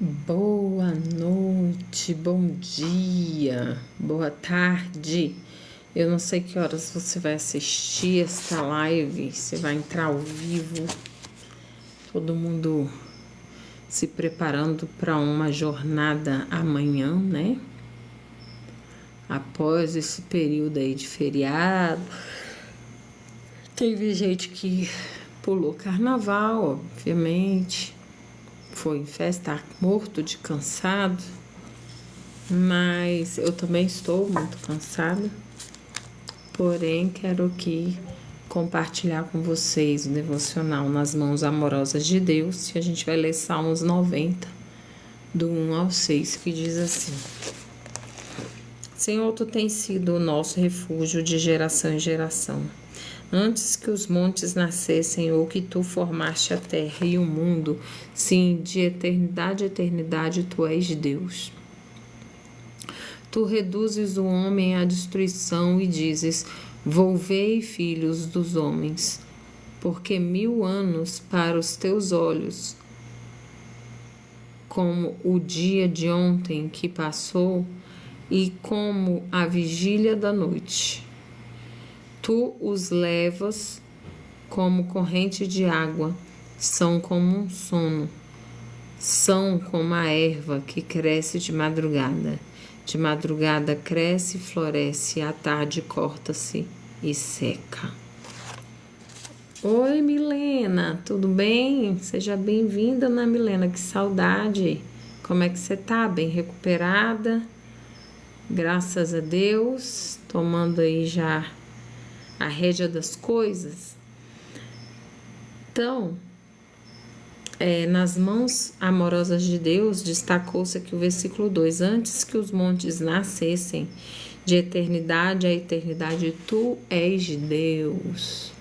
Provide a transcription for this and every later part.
Boa noite, bom dia, boa tarde. Eu não sei que horas você vai assistir esta live, se vai entrar ao vivo. Todo mundo se preparando para uma jornada amanhã, né? Após esse período aí de feriado. Teve gente que pulou carnaval, obviamente. Foi em festa, morto de cansado, mas eu também estou muito cansada, porém quero aqui compartilhar com vocês o devocional Nas Mãos Amorosas de Deus, e a gente vai ler Salmos 90, do 1 ao 6, que diz assim: Senhor, Tu tens sido o nosso refúgio de geração em geração. Antes que os montes nascessem ou que Tu formaste a terra e o mundo, sim, de eternidade a eternidade Tu és Deus. Tu reduzes o homem à destruição e dizes: Volvei, filhos dos homens, porque 1000 anos para os Teus olhos, como o dia de ontem que passou e como a vigília da noite. Tu os levas como corrente de água, são como um sono, são como a erva que cresce de madrugada. De madrugada cresce e floresce, à tarde corta-se e seca. Oi, Milena, tudo bem? Seja bem-vinda, Ana Milena, que saudade. Como é que você tá? Bem recuperada? Graças a Deus, tomando aí já a rédea das coisas. Então, nas mãos amorosas de Deus, destacou-se aqui o versículo 2: Antes que os montes nascessem, de eternidade a eternidade, Tu és Deus.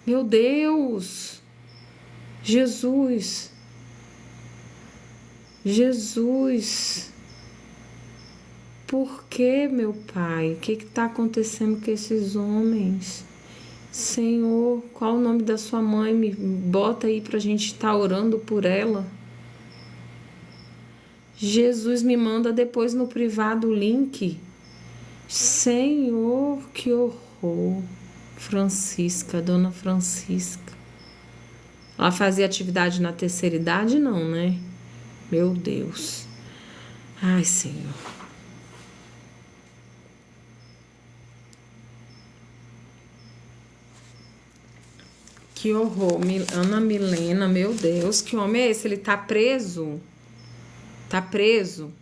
Meu Deus! Jesus! Jesus! Por que, meu Pai? O que está acontecendo com esses homens? Senhor, qual o nome da sua mãe? Me bota aí para a gente estar orando por ela. Jesus, me manda depois no privado o link. Senhor, que horror. Francisca, Dona Francisca. Ela fazia atividade na terceira idade? Não, né? Meu Deus. Ai, Senhor. Que horror. Ana Milena, meu Deus, que homem é esse? Ele tá preso? Tá preso?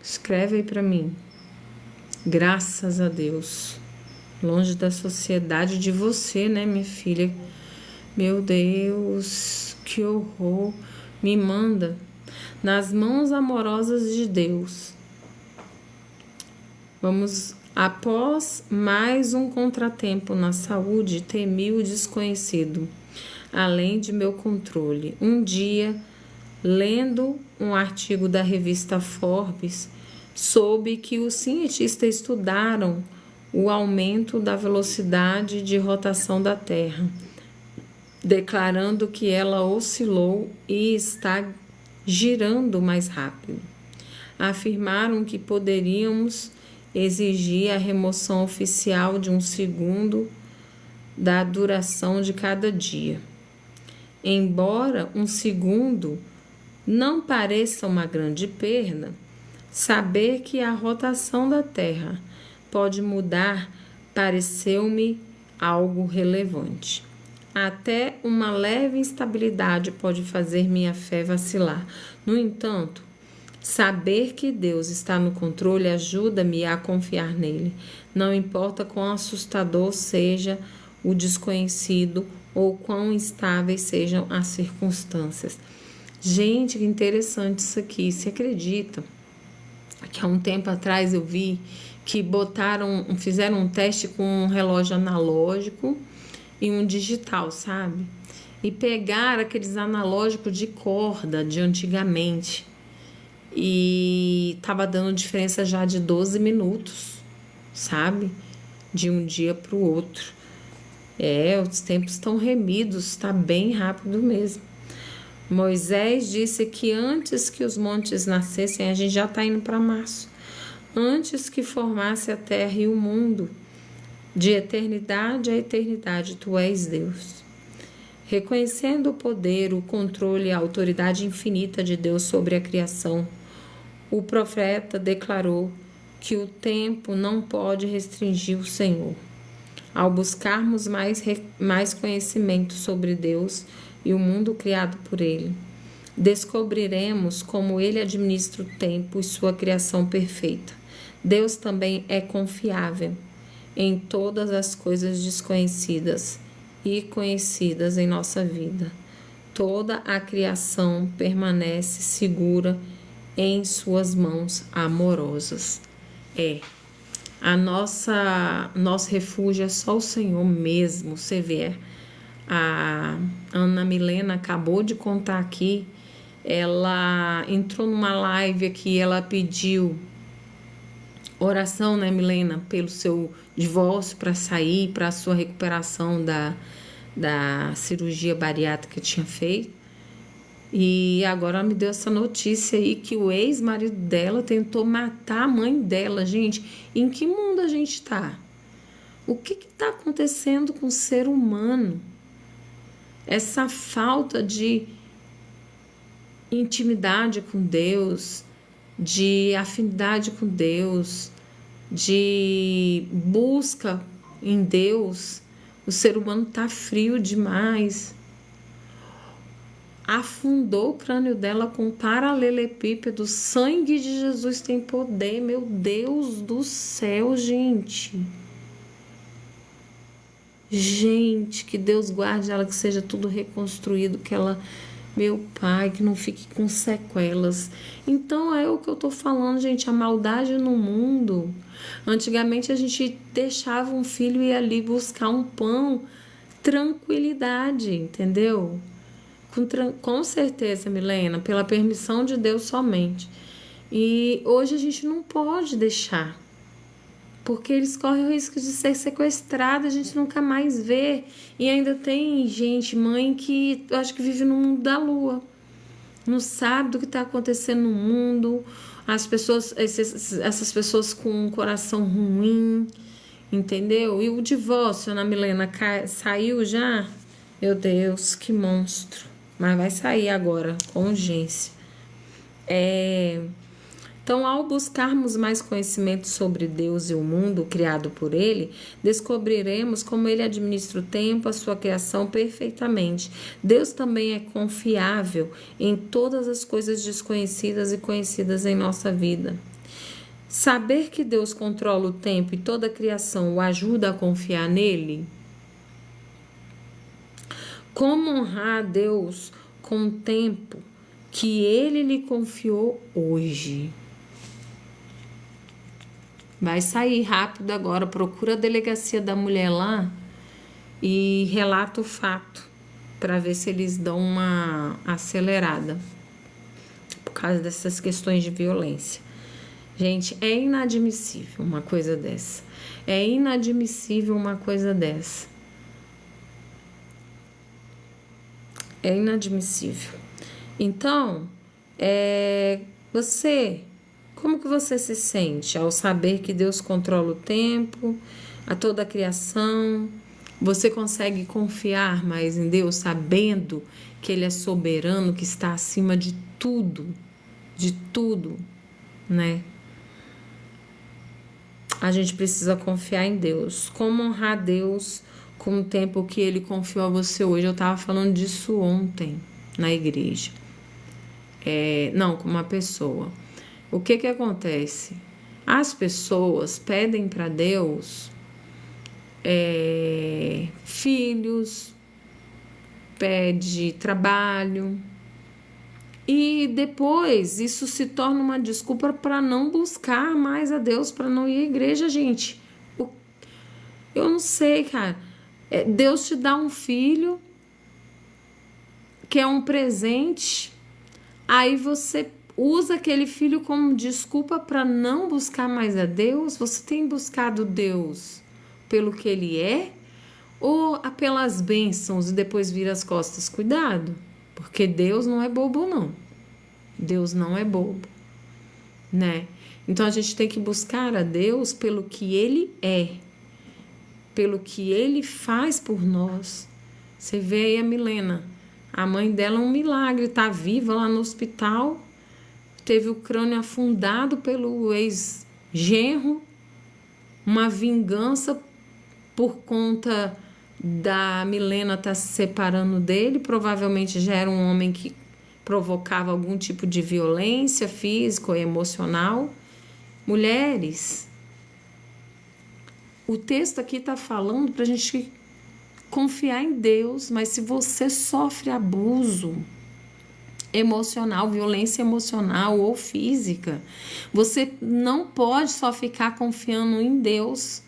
Escreve aí pra mim. Graças a Deus. Longe da sociedade de você, né, minha filha? Meu Deus, que horror. Me manda. Nas mãos amorosas de Deus. Vamos. Após mais um contratempo na saúde, temi o desconhecido, além de meu controle. Um dia, lendo um artigo da revista Forbes, soube que os cientistas estudaram o aumento da velocidade de rotação da Terra, declarando que ela oscilou e está girando mais rápido. Afirmaram que poderíamos exigir a remoção oficial de 1 segundo da duração de cada dia. Embora 1 segundo não pareça uma grande perda, saber que a rotação da Terra pode mudar pareceu-me algo relevante. Até uma leve instabilidade pode fazer minha fé vacilar. No entanto, saber que Deus está no controle ajuda-me a confiar nele. Não importa quão assustador seja o desconhecido ou quão instáveis sejam as circunstâncias. Gente, que interessante isso aqui. Você acredita que há um tempo atrás eu vi que fizeram um teste com um relógio analógico e um digital, sabe? E pegaram aqueles analógicos de corda de antigamente. E tava dando diferença já de 12 minutos, sabe? De um dia para o outro. Os tempos estão remidos, está bem rápido mesmo. Moisés disse que antes que os montes nascessem, a gente já está indo para março, antes que formasse a terra e o mundo, de eternidade a eternidade, tu és Deus. Reconhecendo o poder, o controle e a autoridade infinita de Deus sobre a criação, o profeta declarou que o tempo não pode restringir o Senhor. Ao buscarmos mais conhecimento sobre Deus e o mundo criado por Ele, descobriremos como Ele administra o tempo e sua criação perfeita. Deus também é confiável em todas as coisas desconhecidas e conhecidas em nossa vida. Toda a criação permanece segura em suas mãos amorosas. Nosso refúgio é só o Senhor mesmo. Você vê, a Ana Milena acabou de contar aqui, ela entrou numa live aqui, ela pediu oração, né, Milena, pelo seu divórcio, para sair, para a sua recuperação da cirurgia bariátrica que tinha feito. E agora ela me deu essa notícia aí que o ex-marido dela tentou matar a mãe dela. Gente, em que mundo a gente tá? O que está acontecendo com o ser humano? Essa falta de intimidade com Deus, de afinidade com Deus, de busca em Deus. O ser humano tá frio demais. Afundou o crânio dela com paralelepípedo. Sangue de Jesus tem poder. Meu Deus do céu, gente. Gente, que Deus guarde ela, que seja tudo reconstruído, que ela, meu Pai, que não fique com sequelas. Então é o que eu tô falando, gente, a maldade no mundo. Antigamente a gente deixava um filho ir ali buscar um pão, tranquilidade, entendeu? Com certeza, Milena, pela permissão de Deus somente. E hoje a gente não pode deixar, porque eles correm o risco de ser sequestrados, a gente nunca mais vê. E ainda tem gente, mãe, que eu acho que vive no mundo da lua, não sabe do que está acontecendo no mundo. As pessoas, essas pessoas com um coração ruim, entendeu? E o divórcio, Ana Milena, saiu já? Meu Deus, que monstro. Mas vai sair agora, com urgência. Então, ao buscarmos mais conhecimento sobre Deus e o mundo criado por Ele, descobriremos como Ele administra o tempo, a sua criação perfeitamente. Deus também é confiável em todas as coisas desconhecidas e conhecidas em nossa vida. Saber que Deus controla o tempo e toda a criação o ajuda a confiar nele? Como honrar a Deus com o tempo que Ele lhe confiou hoje? Vai sair rápido agora, procura a delegacia da mulher lá e relata o fato, para ver se eles dão uma acelerada por causa dessas questões de violência. Gente, é inadmissível uma coisa dessa. É inadmissível uma coisa dessa. É inadmissível. Então, como que você se sente ao saber que Deus controla o tempo, a toda a criação? Você consegue confiar mais em Deus, sabendo que Ele é soberano, que está acima de tudo, né? A gente precisa confiar em Deus. Como honrar Deus com o tempo que Ele confiou a você hoje? Eu estava falando disso ontem na igreja. Não, com uma pessoa. O que acontece? As pessoas pedem para Deus filhos, pede trabalho, e depois isso se torna uma desculpa para não buscar mais a Deus, para não ir à igreja, gente. Eu não sei, cara. Deus te dá um filho que é um presente, aí você usa aquele filho como desculpa para não buscar mais a Deus. Você tem buscado Deus pelo que Ele é ou pelas bênçãos e depois vira as costas? Cuidado, porque Deus não é bobo, não. Deus não é bobo, né? Então a gente tem que buscar a Deus pelo que Ele é, pelo que Ele faz por nós. Você vê aí a Milena, a mãe dela é um milagre, tá viva lá no hospital, teve o crânio afundado pelo ex-genro, uma vingança por conta da Milena estar se separando dele, provavelmente já era um homem que provocava algum tipo de violência física ou emocional. Mulheres, o texto aqui está falando para a gente confiar em Deus, mas se você sofre abuso emocional, violência emocional ou física, você não pode só ficar confiando em Deus.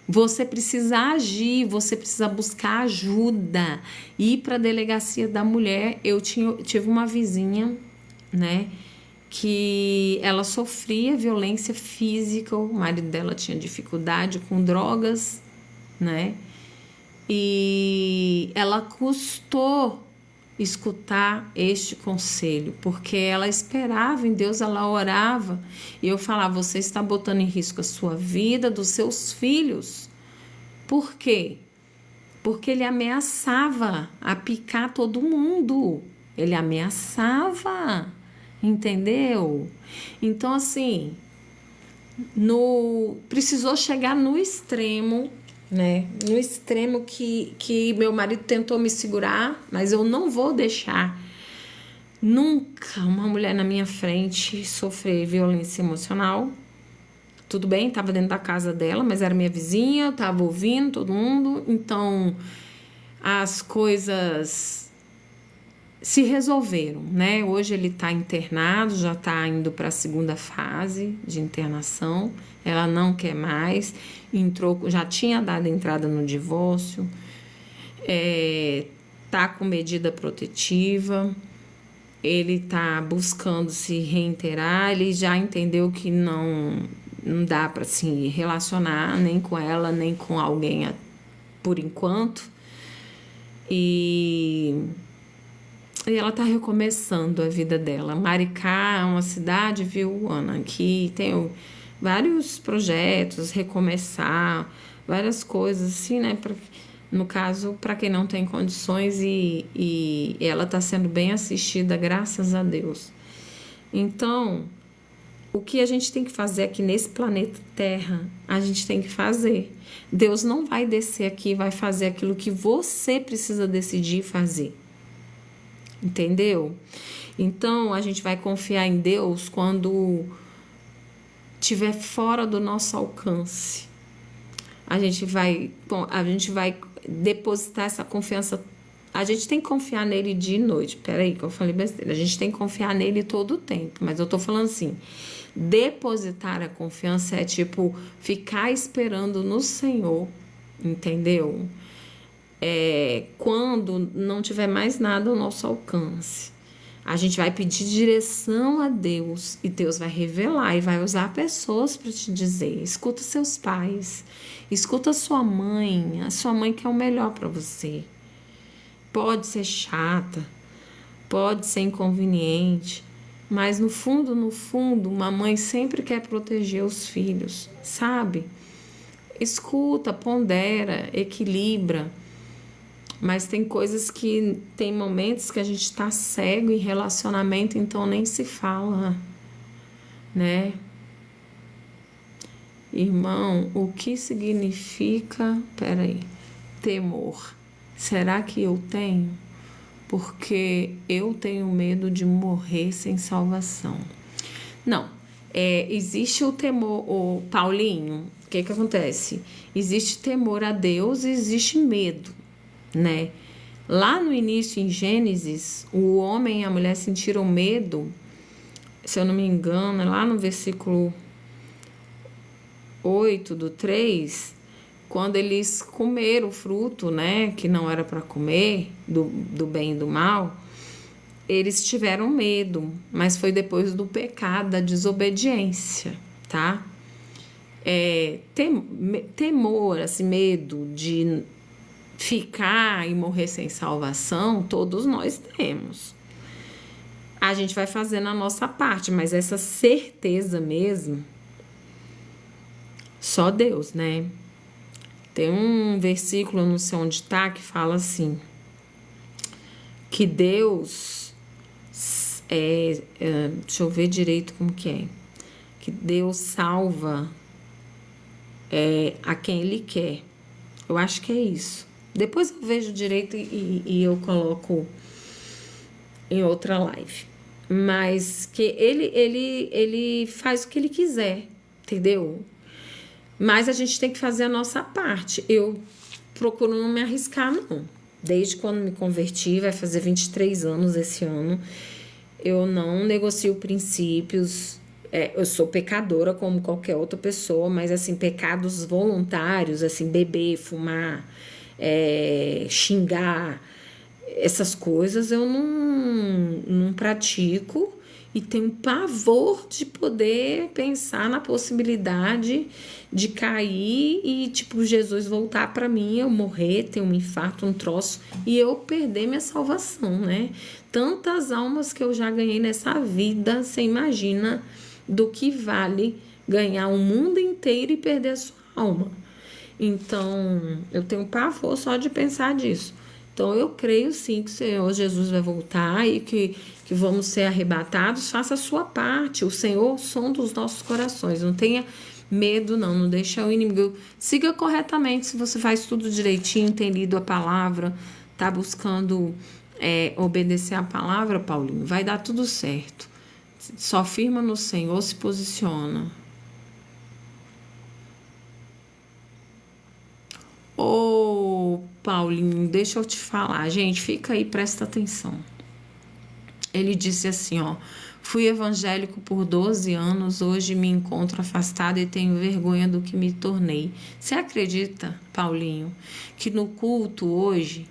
Você precisa agir, você precisa buscar ajuda, ir para a delegacia da mulher. Eu tive uma vizinha, né, que ela sofria violência física, o marido dela tinha dificuldade com drogas, né, e ela custou escutar este conselho, porque ela esperava em Deus, ela orava, e eu falava, você está botando em risco a sua vida, dos seus filhos. Por quê? Porque ele ameaçava a picar todo mundo, ele ameaçava, entendeu? Então assim, precisou chegar no extremo, né? No extremo que meu marido tentou me segurar, mas eu não vou deixar nunca uma mulher na minha frente sofrer violência emocional. Tudo bem, estava dentro da casa dela, mas era minha vizinha, eu estava ouvindo todo mundo, então as coisas se resolveram, né? Hoje ele está internado, já está indo para a segunda fase de internação, ela não quer mais, já tinha dado entrada no divórcio, tá com medida protetiva, ele tá buscando se reinteirar, ele já entendeu que não dá para se relacionar nem com ela, nem com alguém por enquanto, e ela tá recomeçando a vida dela. Maricá é uma cidade, viu, Ana, que tem vários projetos, recomeçar, várias coisas assim, né, no caso, para quem não tem condições, e ela tá sendo bem assistida, graças a Deus. Então, o que a gente tem que fazer aqui nesse planeta Terra, a gente tem que fazer. Deus não vai descer aqui e vai fazer aquilo que você precisa decidir fazer. Entendeu? Então, a gente vai confiar em Deus quando estiver fora do nosso alcance. A gente vai depositar essa confiança. A gente tem que confiar nele dia e noite. Peraí, que eu falei besteira. A gente tem que confiar nele todo o tempo. Mas eu tô falando assim, depositar a confiança é tipo ficar esperando no Senhor, entendeu? Quando não tiver mais nada ao nosso alcance, a gente vai pedir direção a Deus e Deus vai revelar e vai usar pessoas para te dizer. Escuta seus pais, escuta sua mãe, a sua mãe quer o melhor para você. Pode ser chata, pode ser inconveniente, mas no fundo, uma mãe sempre quer proteger os filhos, sabe? Escuta, pondera, equilibra. Mas tem coisas que tem momentos que a gente está cego em relacionamento, então nem se fala, né? Irmão, o que significa, temor? Será que eu tenho? Porque eu tenho medo de morrer sem salvação. Não, existe o temor, o Paulinho, o que acontece? Existe temor a Deus e existe medo, né? Lá no início, em Gênesis, o homem e a mulher sentiram medo, se eu não me engano, lá no versículo 8 do 3, quando eles comeram o fruto, né, que não era para comer, do bem e do mal, eles tiveram medo, mas foi depois do pecado, da desobediência, tá? Temor, assim, medo de ficar e morrer sem salvação, todos nós temos. A gente vai fazendo a nossa parte, mas essa certeza mesmo, só Deus, né? Tem um versículo, não sei onde tá, que fala assim, que Deus, deixa eu ver direito como que é, que Deus salva a quem Ele quer. Eu acho que é isso. Depois eu vejo direito e eu coloco em outra live. Mas que ele faz o que Ele quiser, entendeu? Mas a gente tem que fazer a nossa parte. Eu procuro não me arriscar, não. Desde quando me converti, vai fazer 23 anos esse ano, eu não negocio princípios. Eu sou pecadora como qualquer outra pessoa, mas assim, pecados voluntários, assim, beber, fumar, xingar, essas coisas eu não pratico. E tenho pavor de poder pensar na possibilidade de cair e, tipo, Jesus voltar para mim, eu morrer, ter um infarto, um troço, e eu perder minha salvação, né? Tantas almas que eu já ganhei nessa vida, você imagina do que vale ganhar o mundo inteiro e perder a sua alma. Então, eu tenho pavor só de pensar disso. Então, eu creio sim que o Senhor Jesus vai voltar e que vamos ser arrebatados. Faça a sua parte. O Senhor sonda os nossos corações. Não tenha medo, não. Não deixa o inimigo. Siga corretamente. Se você faz tudo direitinho, tem lido a palavra, tá buscando obedecer a palavra, Paulinho, vai dar tudo certo. Só firma no Senhor, se posiciona. Paulinho, deixa eu te falar, gente, fica aí, presta atenção. Ele disse assim, ó, fui evangélico por 12 anos, hoje me encontro afastado e tenho vergonha do que me tornei. Você acredita, Paulinho, que no culto hoje,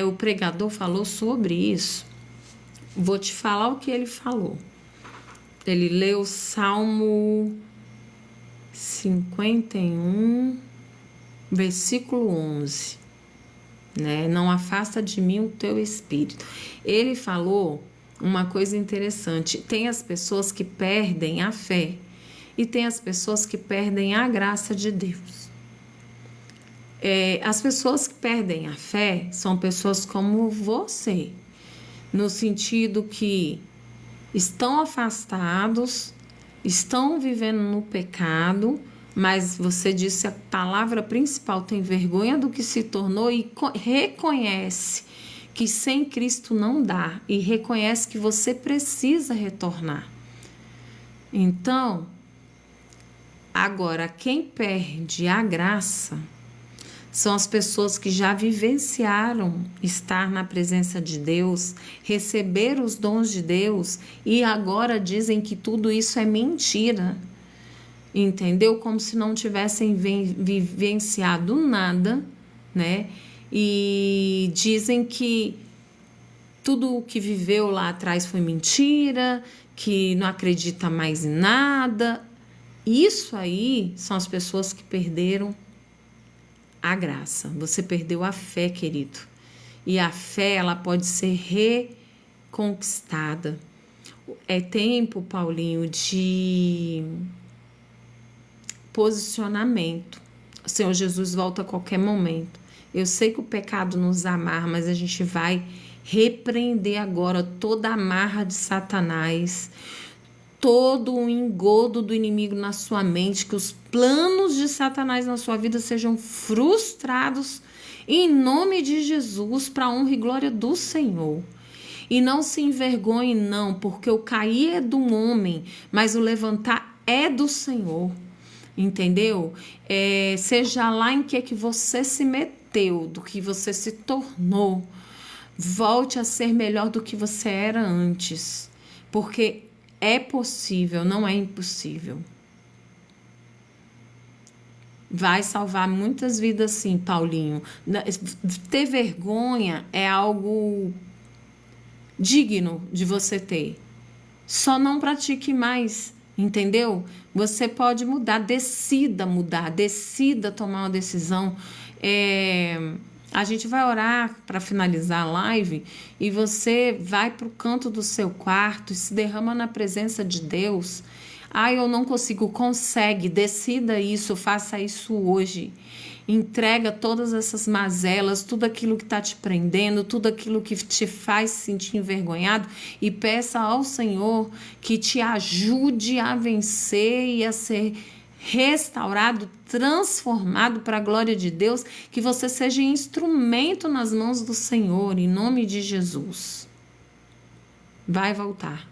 o pregador falou sobre isso? Vou te falar o que ele falou. Ele leu o Salmo 51, versículo 11, né? Não afasta de mim o teu espírito. Ele falou uma coisa interessante. Tem as pessoas que perdem a fé e tem as pessoas que perdem a graça de Deus. As pessoas que perdem a fé são pessoas como você, no sentido que estão afastados, estão vivendo no pecado, mas você disse a palavra principal, tem vergonha do que se tornou e reconhece que sem Cristo não dá e reconhece que você precisa retornar. Então, agora, quem perde a graça são as pessoas que já vivenciaram estar na presença de Deus, receber os dons de Deus e agora dizem que tudo isso é mentira. Entendeu? Como se não tivessem vivenciado nada, né? E dizem que tudo o que viveu lá atrás foi mentira, que não acredita mais em nada. Isso aí são as pessoas que perderam a graça. Você perdeu a fé, querido. E a fé, ela pode ser reconquistada. É tempo, Paulinho, de posicionamento. O Senhor Jesus volta a qualquer momento. Eu sei que o pecado nos amarra, mas a gente vai repreender agora toda a amarra de Satanás, todo o engodo do inimigo na sua mente, que os planos de Satanás na sua vida sejam frustrados em nome de Jesus, para a honra e glória do Senhor. E não se envergonhe, não, porque o cair é do homem, mas o levantar é do Senhor. Entendeu? Seja lá em que você se meteu, do que você se tornou, volte a ser melhor do que você era antes, porque é possível, não é impossível. Vai salvar muitas vidas sim, Paulinho. Ter vergonha é algo digno de você ter. Só não pratique mais. Entendeu? Você pode mudar, decida tomar uma decisão. A gente vai orar para finalizar a live e você vai para o canto do seu quarto e se derrama na presença de Deus. Eu não consigo. Consegue, decida isso, faça isso hoje. Entrega todas essas mazelas, tudo aquilo que está te prendendo, tudo aquilo que te faz se sentir envergonhado e peça ao Senhor que te ajude a vencer e a ser restaurado, transformado para a glória de Deus, que você seja instrumento nas mãos do Senhor, em nome de Jesus. Vai voltar.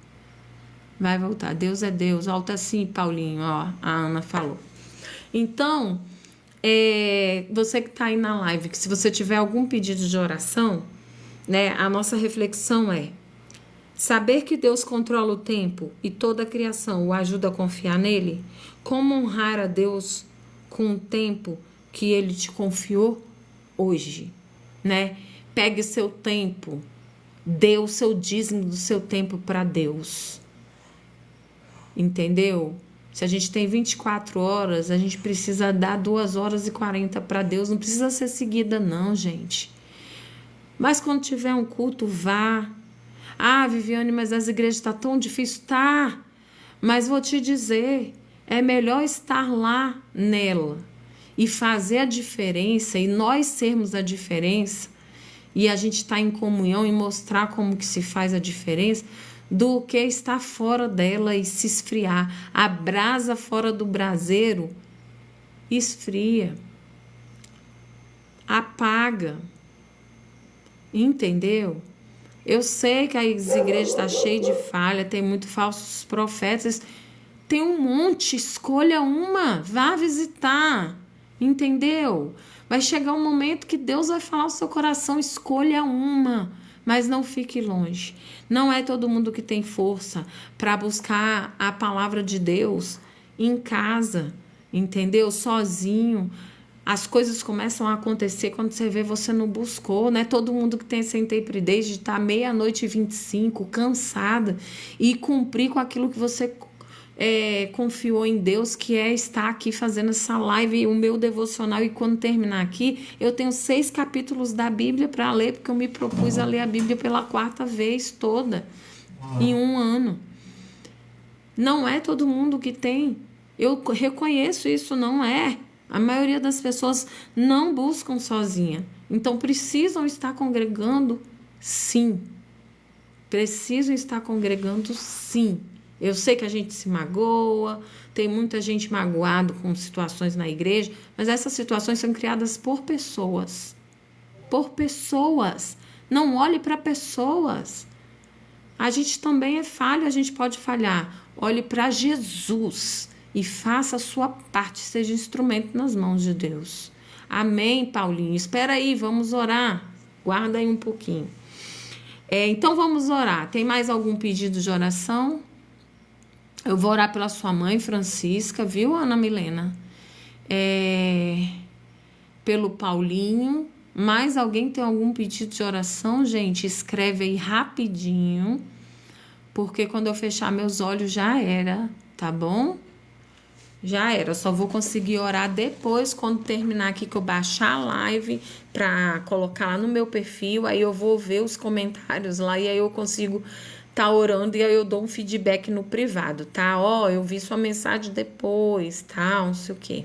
Vai voltar. Deus é Deus. Volta assim, Paulinho, ó, a Ana falou. Então, você que está aí na live, que se você tiver algum pedido de oração, né, a nossa reflexão é: saber que Deus controla o tempo e toda a criação o ajuda a confiar nele? Como honrar a Deus com o tempo que ele te confiou hoje, né? Pegue o seu tempo, dê o seu dízimo do seu tempo para Deus. Entendeu? Se a gente tem 24 horas, a gente precisa dar 2 horas e 40 para Deus. Não precisa ser seguida não, gente. Mas quando tiver um culto, vá. Viviane, mas as igrejas estão tão difícil. Tá, mas vou te dizer, é melhor estar lá nela e fazer a diferença, e nós sermos a diferença, e a gente estar em comunhão e mostrar como que se faz a diferença, do que estar fora dela e se esfriar. A brasa fora do braseiro esfria, apaga. Entendeu? Eu sei que as igrejas estão cheias de falha, tem muitos falsos profetas, tem um monte, escolha uma, vá visitar, entendeu? Vai chegar um momento que Deus vai falar ao seu coração, escolha uma, mas não fique longe. Não é todo mundo que tem força para buscar a palavra de Deus em casa, entendeu? Sozinho. As coisas começam a acontecer quando você vê, você não buscou, né? Todo mundo que tem essa intrepidez de estar 00:25, cansada, e cumprir com aquilo que você confiou em Deus, que é estar aqui fazendo essa live, o meu devocional, e quando terminar aqui, eu tenho 6 capítulos da Bíblia para ler, porque eu me propus a ler a Bíblia pela 4ª vez toda, em um ano. Não é todo mundo que tem. Eu reconheço isso, não é. A maioria das pessoas não buscam sozinha. Então, precisam estar congregando, sim. Precisam estar congregando, sim. Eu sei que a gente se magoa, tem muita gente magoada com situações na igreja, mas essas situações são criadas por pessoas. Por pessoas. Não olhe para pessoas. A gente também é falho, a gente pode falhar. Olhe para Jesus e faça a sua parte, seja instrumento nas mãos de Deus. Amém, Paulinho? Espera aí, vamos orar. Guarda aí um pouquinho. Então vamos orar. Tem mais algum pedido de oração? Eu vou orar pela sua mãe, Francisca, viu, Ana Milena? Pelo Paulinho. Mais alguém tem algum pedido de oração, gente? Escreve aí rapidinho, porque quando eu fechar meus olhos já era, tá bom? Já era, só vou conseguir orar depois, quando terminar aqui, que eu baixar a live para colocar lá no meu perfil, aí eu vou ver os comentários lá e aí eu consigo tá orando e aí eu dou um feedback no privado, tá? Eu vi sua mensagem depois, tá? Não sei o quê.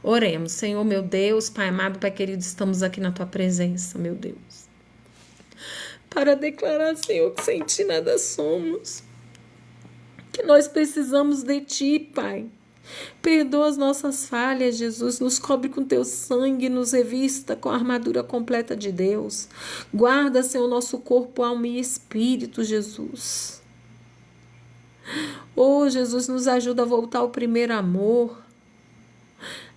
Oremos. Senhor, meu Deus, Pai amado, Pai querido, estamos aqui na tua presença, meu Deus, para declarar, Senhor, que sem ti nada somos, que nós precisamos de ti, Pai. Perdoa as nossas falhas, Jesus, nos cobre com teu sangue, nos revista com a armadura completa de Deus. Guarda, Senhor, nosso corpo, alma e espírito, Jesus. Jesus, nos ajuda a voltar ao primeiro amor,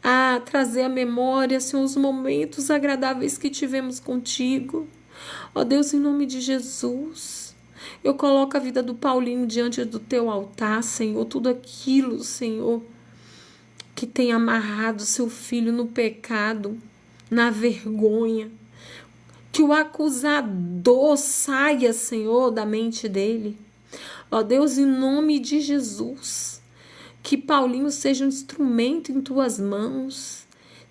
a trazer à memória, Senhor, os momentos agradáveis que tivemos contigo. Deus, em nome de Jesus, eu coloco a vida do Paulinho diante do teu altar, Senhor, tudo aquilo, Senhor, que tem amarrado seu filho no pecado, na vergonha, que o acusador saia, Senhor, da mente dele. Deus, em nome de Jesus, que Paulinho seja um instrumento em tuas mãos,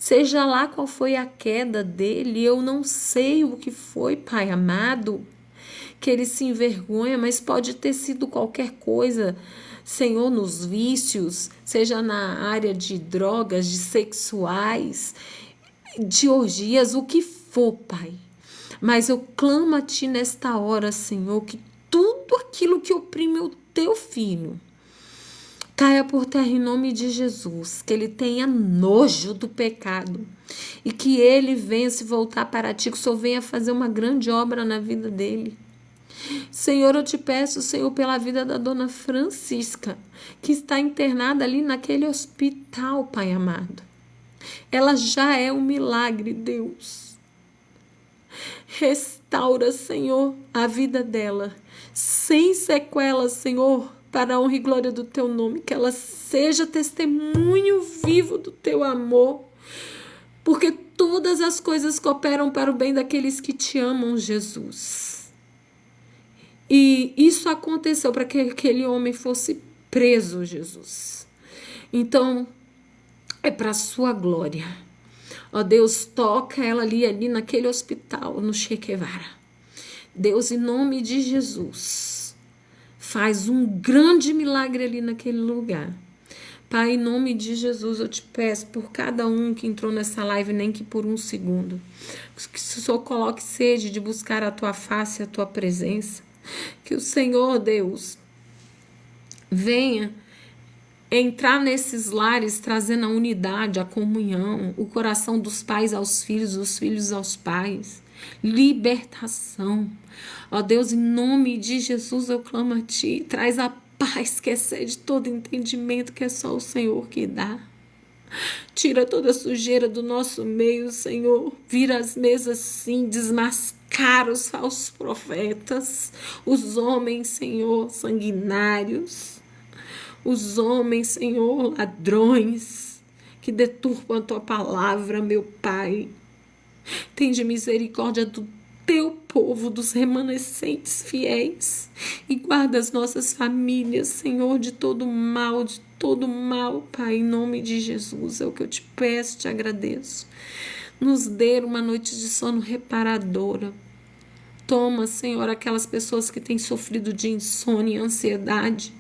Seja lá qual foi a queda dele, eu não sei o que foi, Pai amado, que ele se envergonha, mas pode ter sido qualquer coisa, Senhor, nos vícios, seja na área de drogas, de sexuais, de orgias, o que for, Pai. Mas eu clamo a Ti nesta hora, Senhor, que tudo aquilo que oprime o Teu Filho caia por terra em nome de Jesus, que ele tenha nojo do pecado e que ele venha se voltar para Ti, que o Senhor venha fazer uma grande obra na vida dele. Senhor, eu te peço, Senhor, pela vida da dona Francisca, que está internada ali naquele hospital, Pai amado. Ela já é um milagre, Deus. Restaura, Senhor, a vida dela, sem sequelas, Senhor, para a honra e glória do Teu nome, que ela seja testemunho vivo do Teu amor, porque todas as coisas cooperam para o bem daqueles que Te amam, Jesus. E isso aconteceu para que aquele homem fosse preso, Jesus. Então, é para a Sua glória. Ó Deus, toca ela ali naquele hospital, no Che Guevara. Deus, em nome de Jesus, faz um grande milagre ali naquele lugar. Pai, em nome de Jesus, eu te peço por cada um que entrou nessa live, nem que por um segundo, que o Senhor coloque sede de buscar a Tua face, a Tua presença. Que o Senhor, Deus, venha entrar nesses lares, trazendo a unidade, a comunhão, o coração dos pais aos filhos, dos filhos aos pais. Libertação. Ó Deus, em nome de Jesus eu clamo a Ti. Traz a paz que excede todo entendimento, que é só o Senhor que dá. Tira toda a sujeira do nosso meio, Senhor. Vira as mesas sim, desmascara os falsos profetas, os homens, Senhor, sanguinários, os homens, Senhor, ladrões, que deturpam a Tua palavra, meu Pai. Tende misericórdia do Teu povo, dos remanescentes fiéis, e guarda as nossas famílias, Senhor, de todo mal, Pai, em nome de Jesus. É o que eu te peço, te agradeço. Nos dê uma noite de sono reparadora. Toma, Senhor, aquelas pessoas que têm sofrido de insônia e ansiedade,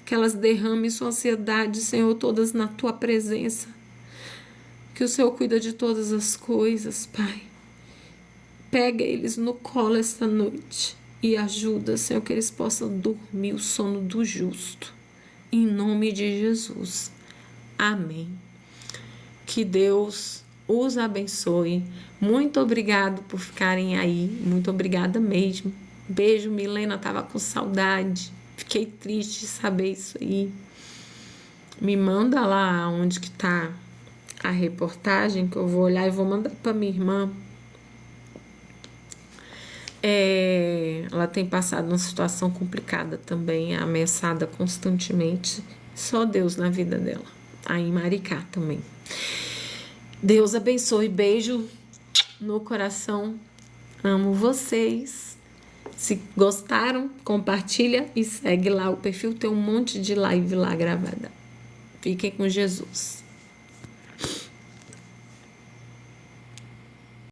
que elas derramem sua ansiedade, Senhor, todas na Tua presença. Que o Senhor cuida de todas as coisas, Pai. Pega eles no colo esta noite e ajuda, Senhor, que eles possam dormir o sono do justo. Em nome de Jesus. Amém. Que Deus os abençoe. Muito obrigado por ficarem aí. Muito obrigada mesmo. Beijo, Milena. Tava com saudade. Fiquei triste de saber isso aí. Me manda lá onde que tá a reportagem, que eu vou olhar e vou mandar para minha irmã. Ela tem passado uma situação complicada também, ameaçada constantemente. Só Deus na vida dela. Aí em Maricá também. Deus abençoe. Beijo no coração. Amo vocês. Se gostaram, compartilha e segue lá o perfil. Tem um monte de live lá gravada. Fiquem com Jesus.